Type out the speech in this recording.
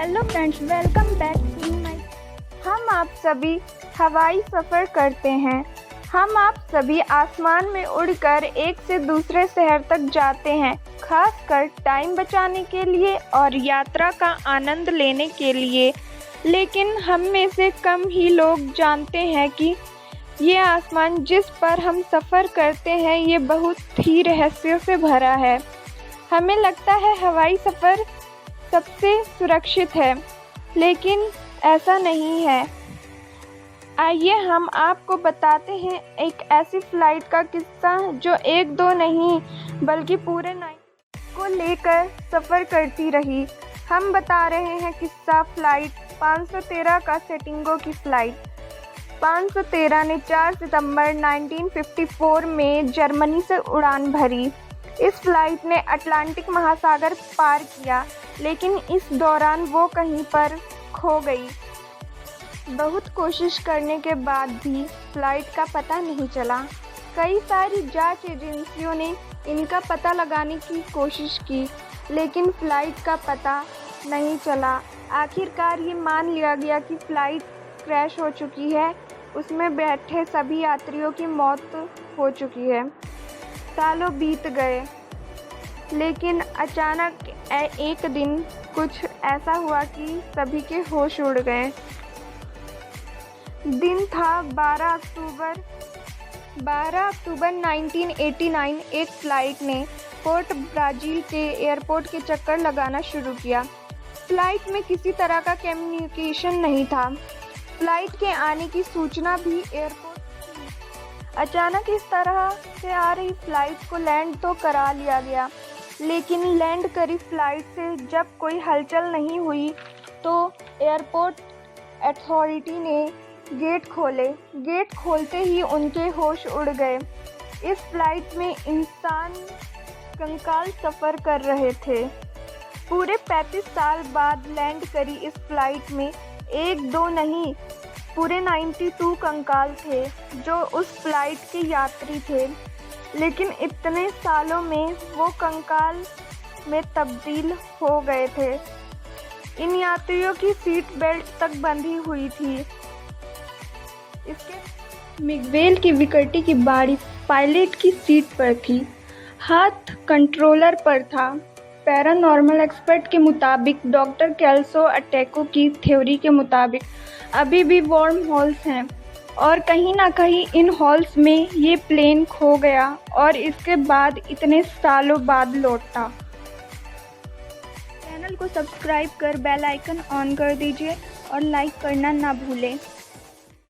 Hello friends, welcome back to my. हम आप सभी हवाई सफ़र करते हैं। हम आप सभी आसमान में उड़कर एक से दूसरे शहर तक जाते हैं, खासकर टाइम बचाने के लिए और यात्रा का आनंद लेने के लिए। लेकिन हम में से कम ही लोग जानते हैं कि ये आसमान जिस पर हम सफ़र करते हैं ये बहुत ही रहस्यों से भरा है। हमें लगता है हवाई सफ़र सबसे सुरक्षित है, लेकिन ऐसा नहीं है। आइए हम आपको बताते हैं एक ऐसी फ़्लाइट का किस्सा जो एक दो नहीं बल्कि पूरे 9 को लेकर सफ़र करती रही। हम बता रहे हैं किस्सा फ़्लाइट 513 का, सेटिंगो की फ़्लाइट 513 ने 4 सितंबर 1954 में जर्मनी से उड़ान भरी। इस फ्लाइट ने अटलांटिक महासागर पार किया, लेकिन इस दौरान वो कहीं पर खो गई। बहुत कोशिश करने के बाद भी फ्लाइट का पता नहीं चला। कई सारी जांच एजेंसियों ने इनका पता लगाने की कोशिश की, लेकिन फ्लाइट का पता नहीं चला। आखिरकार ये मान लिया गया कि फ़्लाइट क्रैश हो चुकी है, उसमें बैठे सभी यात्रियों की मौत हो चुकी है। सालों बीत गए, लेकिन अचानक एक दिन कुछ ऐसा हुआ कि सभी के होश उड़ गए। दिन था 12 अक्टूबर 1989। एक फ़्लाइट ने पोर्ट ब्राज़ील के एयरपोर्ट के चक्कर लगाना शुरू किया। फ़्लाइट में किसी तरह का कम्युनिकेशन नहीं था। फ़्लाइट के आने की सूचना भी एयरपोर्ट। अचानक इस तरह से आ रही फ़्लाइट को लैंड तो करा लिया गया, लेकिन लैंड करी फ़्लाइट से जब कोई हलचल नहीं हुई तो एयरपोर्ट अथॉरिटी ने गेट खोले। गेट खोलते ही उनके होश उड़ गए। इस फ़्लाइट में इंसान कंकाल सफ़र कर रहे थे। पूरे 35 साल बाद लैंड करी इस फ़्लाइट में एक दो नहीं पूरे 92 कंकाल थे जो उस फ़्लाइट के यात्री थे, लेकिन इतने सालों में वो कंकाल में तब्दील हो गए थे। इन यात्रियों की सीट बेल्ट तक बंधी हुई थी। इसके मिगवेल की विकटी की बारी पायलट की सीट पर थी, हाथ कंट्रोलर पर था। पैरानॉर्मल एक्सपर्ट के मुताबिक, डॉक्टर कैल्सो अटेको की थ्योरी के मुताबिक अभी भी वार्म होल्स हैं और कहीं ना कहीं इन होल्स में ये प्लेन खो गया और इसके बाद इतने सालों बाद लौटा। चैनल को सब्सक्राइब कर बेल आइकन ऑन कर दीजिए और लाइक करना ना भूलें।